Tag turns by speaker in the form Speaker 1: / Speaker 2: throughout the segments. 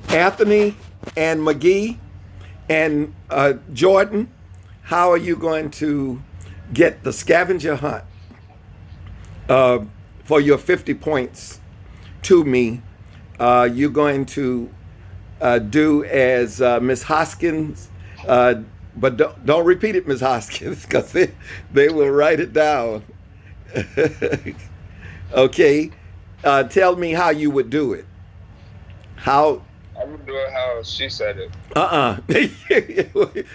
Speaker 1: Anthony and McGee and Jordan, how are you going to get the scavenger hunt for your 50 points to me? You're going to do as Miss Hoskins, but don't repeat it, Miss Hoskins, because they will write it down. Okay. Tell me how you would do it. How?
Speaker 2: I'm gonna do it how she said it.
Speaker 1: Uh-uh.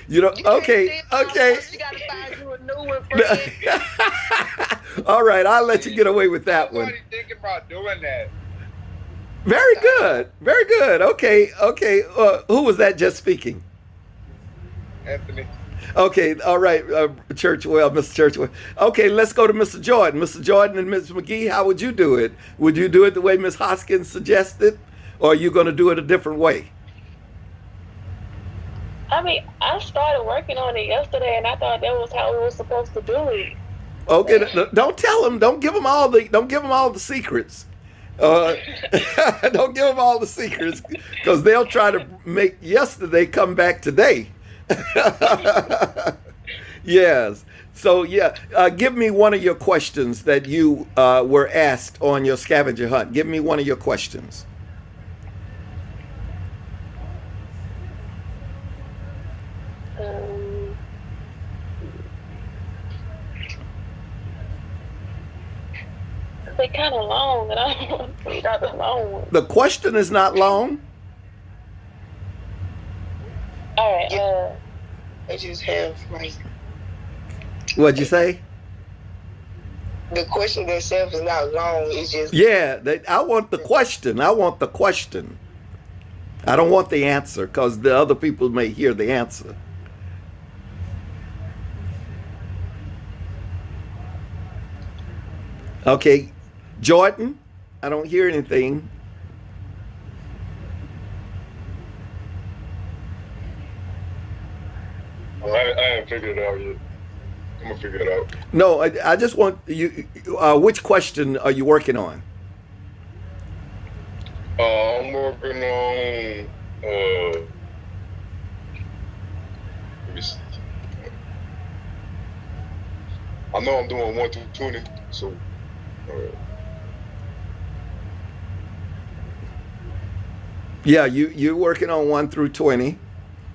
Speaker 1: You know,
Speaker 3: You can't
Speaker 1: okay,
Speaker 3: say mine
Speaker 1: okay.
Speaker 3: first. You gotta find you a new one, friend.
Speaker 1: All right, I'll let you get away with
Speaker 2: I
Speaker 1: that
Speaker 2: was
Speaker 1: one.
Speaker 2: already thinking about doing that.
Speaker 1: Very good. Very good. Okay, okay. Who was that just speaking?
Speaker 2: Anthony.
Speaker 1: Okay, all right, Churchwell, Mr. Churchwell. Okay, let's go to Mr. Jordan. Mr. Jordan and Ms. McGee, how would you do it? Would you do it the way Ms. Hoskins suggested, or are you going to do it a different way?
Speaker 4: I mean, I started working on it yesterday, and I thought that was how we were supposed to do it.
Speaker 1: Okay, don't tell them. Don't give them all the secrets. Uh, don't give them all the secrets because they'll try to make yesterday come back today. Yes. So yeah, give me one of your questions that you were asked on your scavenger hunt. Give me one of your questions.
Speaker 4: Um, they kind of long, and I don't want to read out the long one.
Speaker 1: The question is not long.
Speaker 4: All right.
Speaker 3: I just have like
Speaker 1: What'd you say?
Speaker 3: the question itself is not long. It's just
Speaker 1: Yeah, I want the question. I want the question. I don't want the answer because the other people may hear the answer. Okay, Jordan, I don't hear anything.
Speaker 2: I haven't figured it out yet. I'm gonna figure it out.
Speaker 1: No, I just want you. Which question are you working on?
Speaker 2: I'm working on. Let me see. I know I'm doing 1 through 20, so.
Speaker 1: Yeah, you're working on 1 through 20.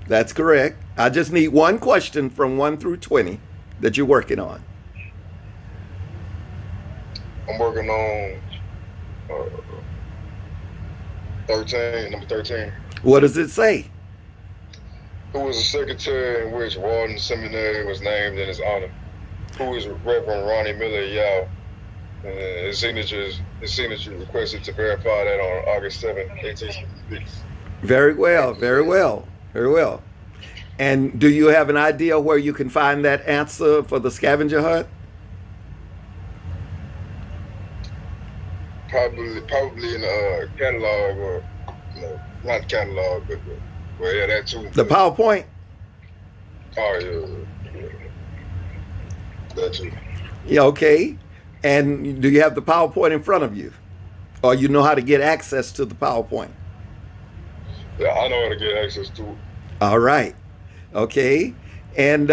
Speaker 1: That's correct. I just need one question from 1 through 20 that you're working on.
Speaker 2: I'm working on 13, number 13.
Speaker 1: What does it say?
Speaker 2: Who was the secretary in which Walden Seminary was named in his honor? Who is Reverend Ronnie Miller Yao? His signature requested to verify that on August 7, 1866.
Speaker 1: Very well, very well, very well. And do you have an idea where you can find that answer for the scavenger hunt?
Speaker 2: Probably in a catalog or not catalog, but well, yeah, that too.
Speaker 1: The PowerPoint?
Speaker 2: Oh yeah, that too.
Speaker 1: Yeah, okay. And do you have the PowerPoint in front of you? Or you know how to get access to the PowerPoint?
Speaker 2: Yeah, I know how to get access to it.
Speaker 1: All right. Okay. And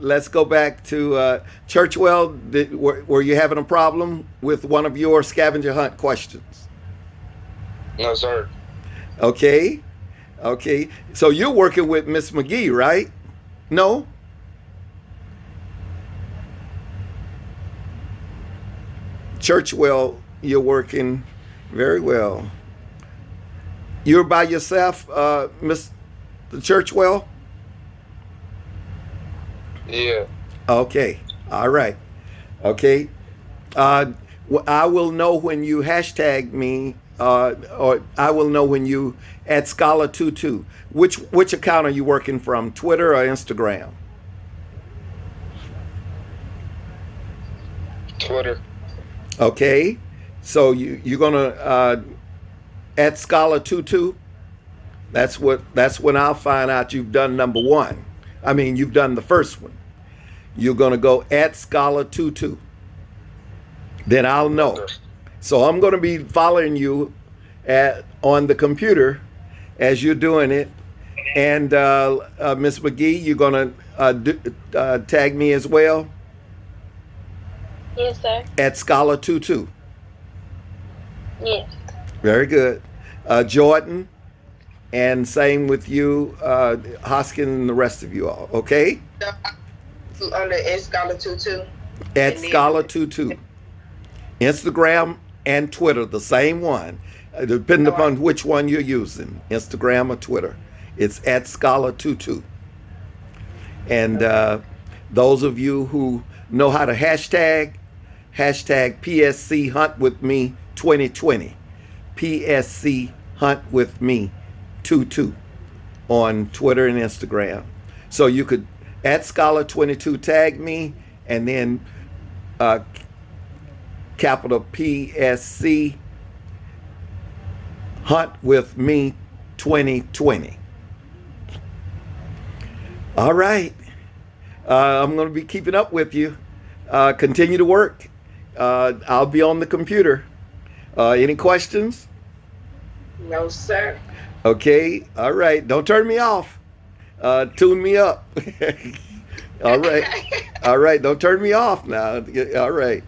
Speaker 1: let's go back to Churchwell. Were you having a problem with one of your scavenger hunt questions?
Speaker 2: No, sir.
Speaker 1: Okay. Okay. So you're working with Miss McGee, right? No? Churchwell, you're working very well. You're by yourself, Miss Churchwell?
Speaker 2: Yeah.
Speaker 1: Okay. All right. Okay. I will know when you hashtag me, or I will know when you at Scholar22. Which account are you working from? Twitter or Instagram?
Speaker 2: Twitter.
Speaker 1: Okay. So you're gonna at Scholar22. That's when I'll find out you've done number one. I mean, you've done the first one. You're gonna go at Scholar22. Then I'll know. So I'm gonna be following you on the computer, as you're doing it. And Miss McGee, you're gonna tag me as well
Speaker 4: Yes, sir.
Speaker 1: at Scholar22.
Speaker 4: Yes.
Speaker 1: Very good. Jordan, and same with you, Hoskin, and the rest of you all. Okay,
Speaker 3: Under S Scholar 22.
Speaker 1: at
Speaker 3: And then
Speaker 1: Scholar22, Instagram and Twitter, the same one, depending
Speaker 3: all right.
Speaker 1: upon which one you're using, Instagram or Twitter. It's at Scholar22. And those of you who know how to hashtag PSC Hunt with Me 2020, PSC Hunt with Me 22 on Twitter and Instagram. So you could at Scholar22 tag me, and then capital PSC Hunt with Me 2020. All right. I'm going to be keeping up with you. Continue to work. I'll be on the computer. Any questions?
Speaker 3: No, sir.
Speaker 1: Okay. All right. Don't turn me off. Tune me up. All right. All right. Don't turn me off now. All right.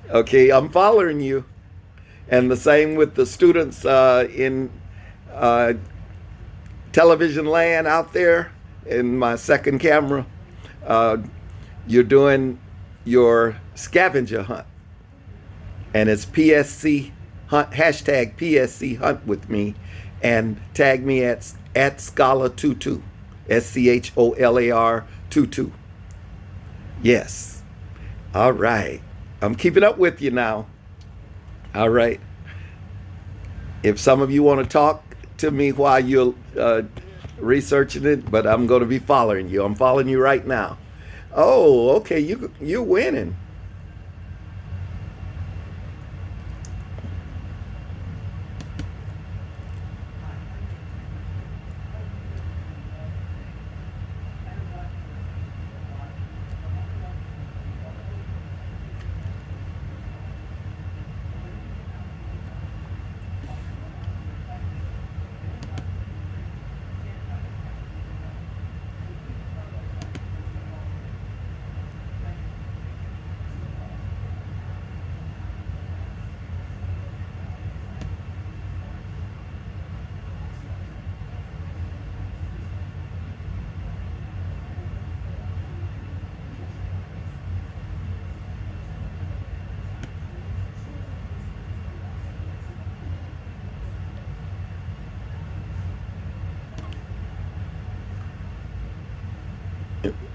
Speaker 1: Okay. I'm following you. And the same with the students in television land out there in my second camera. You're doing your scavenger hunt, and it's PSC Hunt, hashtag PSC Hunt with me, and tag me at Scholar22, SCHOLAR 22. Yes. All right. I'm keeping up with you now. All right. If some of you want to talk to me while you're researching it, but I'm going to be following you. I'm following you right now. Oh, okay. You're winning.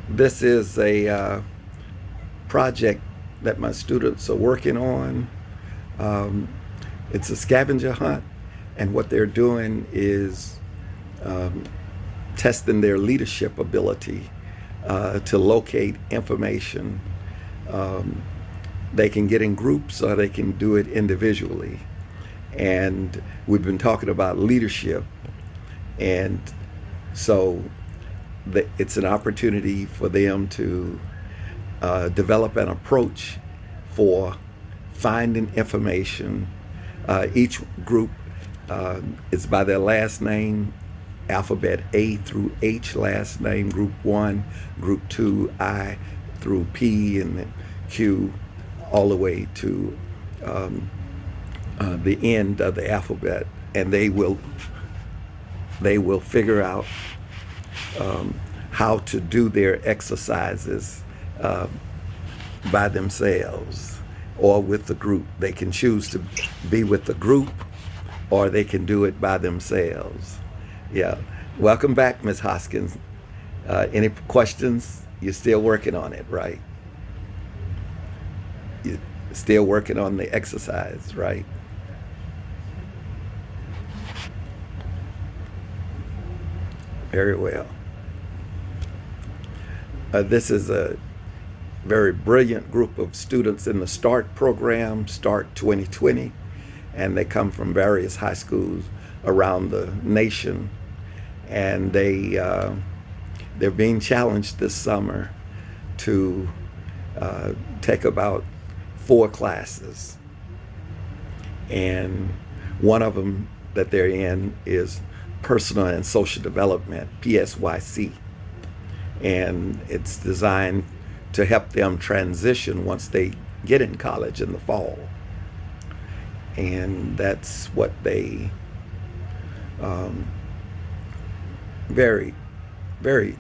Speaker 1: This is a project that my students are working on. It's a scavenger hunt, and what they're doing is testing their leadership ability to locate information. They can get in groups or they can do it individually. And we've been talking about leadership, and so it's an opportunity for them to develop an approach for finding information. Each group is by their last name, alphabet A through H last name, group 1, group 2, I through P, and then Q, all the way to the end of the alphabet. And they will figure out how to do their exercises by themselves or with the group. They can choose to be with the group, or they can do it by themselves. Yeah. Welcome back, Ms. Hoskins. Any questions? You're still working on it, right? You're still working on the exercise, right? Very well. This is a very brilliant group of students in the START program, START 2020, and they come from various high schools around the nation, and they're being challenged this summer to take about 4 classes, and one of them that they're in is Personal and Social Development, PSYC. And it's designed to help them transition once they get in college in the fall. And that's what they very, very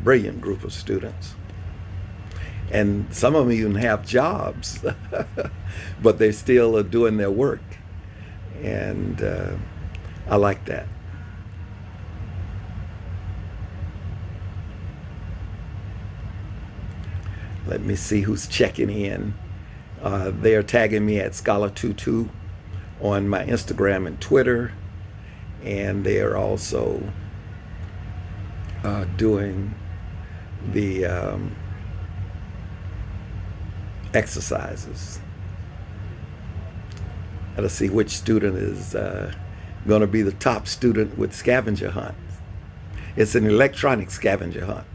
Speaker 1: brilliant group of students. And some of them even have jobs, but they still are doing their work. And I like that. Let me see who's checking in. They are tagging me at Scholar22 on my Instagram and Twitter. And they are also doing the exercises. Let's see which student is going to be the top student with scavenger hunt. It's an electronic scavenger hunt.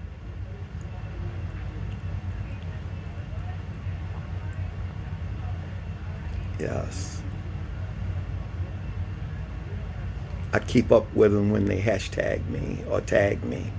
Speaker 1: Yes. I keep up with them when they hashtag me or tag me.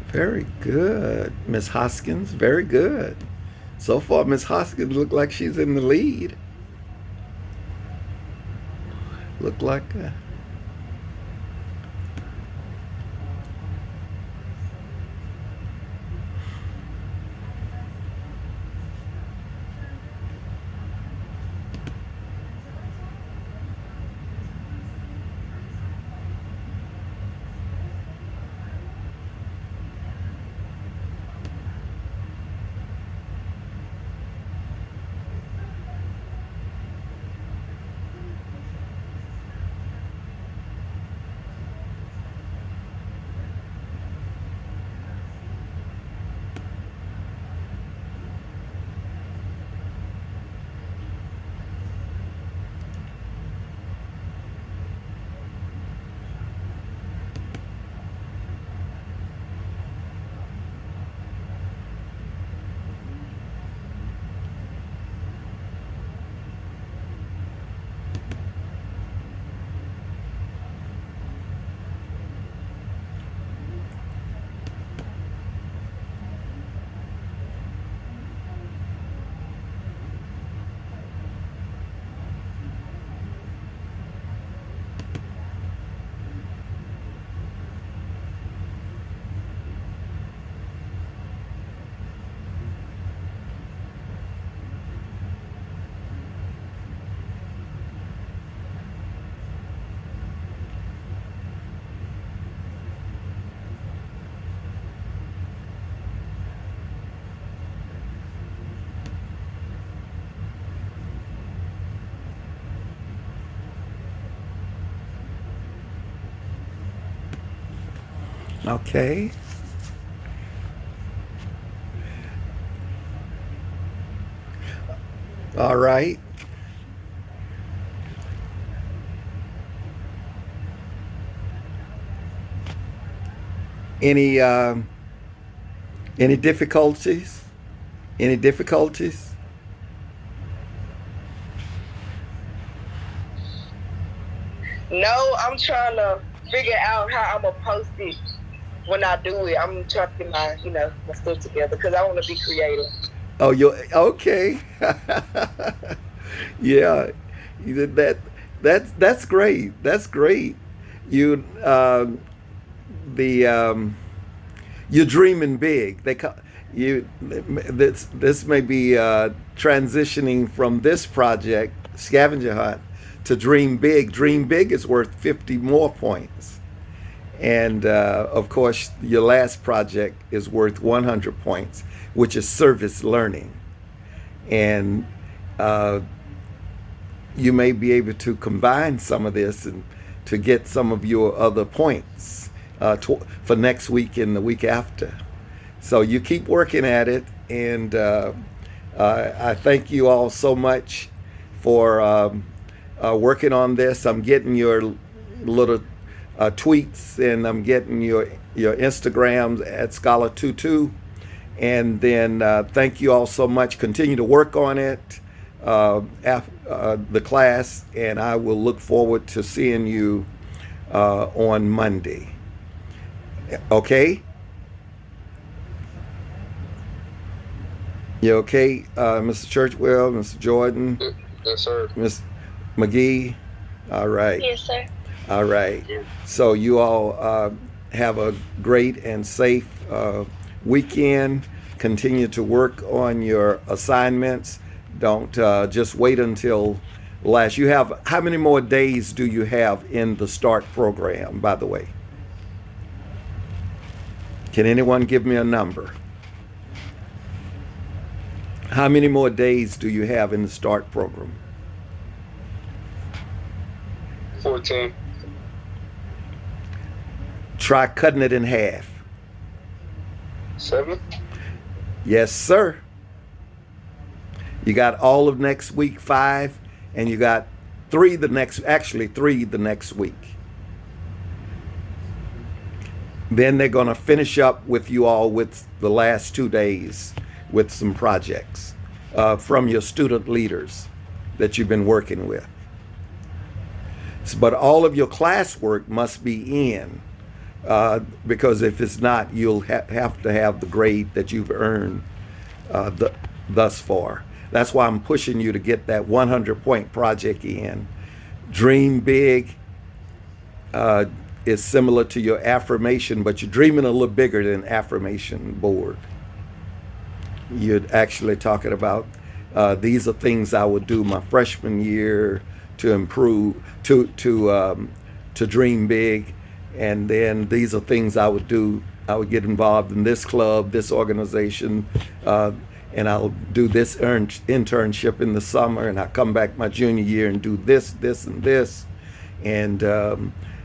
Speaker 1: Very good, Miss Hoskins. Very good. So far, Miss Hoskins look like she's in the lead. Look like Okay. All right. Any any difficulties? Any difficulties?
Speaker 3: No, I'm trying to figure out how I'm gonna post it when I do it. I'm trying to get my stuff together because I want to be creative.
Speaker 1: Oh, you okay? Yeah, that that's great. That's great. You the you're dreaming big. They call you. This may be transitioning from this project, Scavenger Hunt, to Dream Big. Dream Big is worth 50 more points, and of course, your last project is worth 100 points, which is service learning, and uh, you may be able to combine some of this and to get some of your other points for next week and the week after. So you keep working at it, and I thank you all so much for working on this. I'm getting your little tweets, and I'm getting your Instagrams at Scholar22, and then thank you all so much. Continue to work on it, the class, and I will look forward to seeing you on Monday. Okay? You okay, Mr. Churchwell, Mr. Jordan,
Speaker 2: Yes, sir.
Speaker 1: Ms. McGee? All right.
Speaker 4: Yes, sir.
Speaker 1: All right. So you all have a great and safe weekend. Continue to work on your assignments. Don't just wait until last. You have, how many more days do you have in the START program, by the way? Can anyone give me a number? How many more days do you have in the START program?
Speaker 2: 14.
Speaker 1: Try cutting it in half.
Speaker 2: 7.
Speaker 1: Yes, sir. You got all of next week, 5, and you got 3 the next week. Then they're going to finish up with you all with the last 2 days with some projects from your student leaders that you've been working with. But all of your classwork must be in, because if it's not, you'll have to have the grade that you've earned thus far. That's why I'm pushing you to get that 100-point project in. Dream big is similar to your affirmation, but you're dreaming a little bigger than affirmation board. You're actually talking about these are things I would do my freshman year to improve, to dream big, and then these are things I would do. I would get involved in this club, this organization, and I'll do this internship in the summer, and I'll come back my junior year and do this, and this, and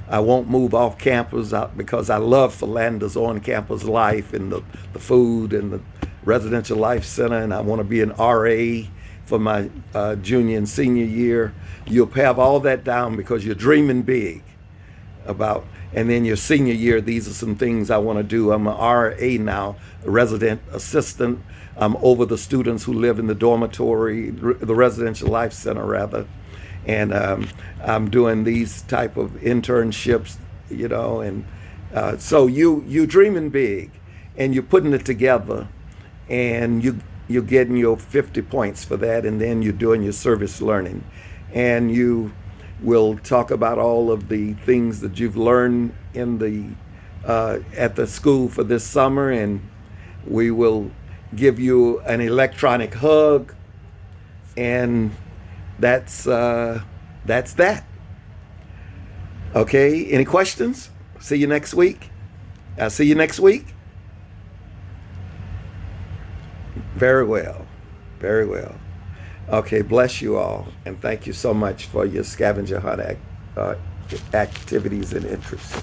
Speaker 1: I won't move off campus because I love Philander's on-campus life and the food and the residential life center, and I want to be an RA for my junior and senior year. You'll have all that down because you're dreaming big about, and then your senior year, these are some things I want to do. I'm an RA now, a resident assistant. I'm over the students who live in the dormitory, the residential life center rather, and I'm doing these type of internships, and so you dreaming big, and you're putting it together, and you're getting your 50 points for that, and then you're doing your service learning, and you will talk about all of the things that you've learned in the at the school for this summer, and we will give you an electronic hug, and that's that. Okay, any questions? See you next week. I'll see you next week. Very well. Very well. Okay, bless you all, and thank you so much for your scavenger hunt activities and interests.